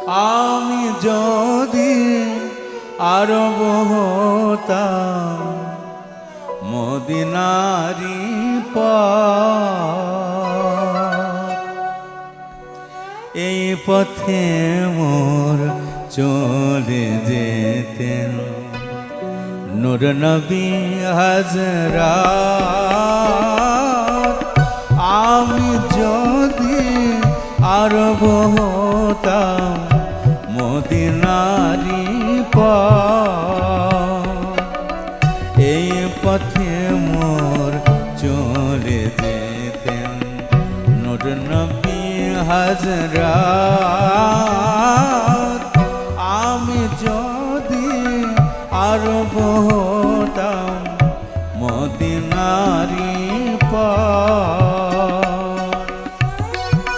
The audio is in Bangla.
আমি যদি আরব হতাম মদিনারি পথ, এই পথে মোর চলে যেতেন নূর নবী হযরত। আমি যদি আরব হতাম মদিনারি পথ, এই পথে মোর চলে যেতেন নূর নবী হযরত।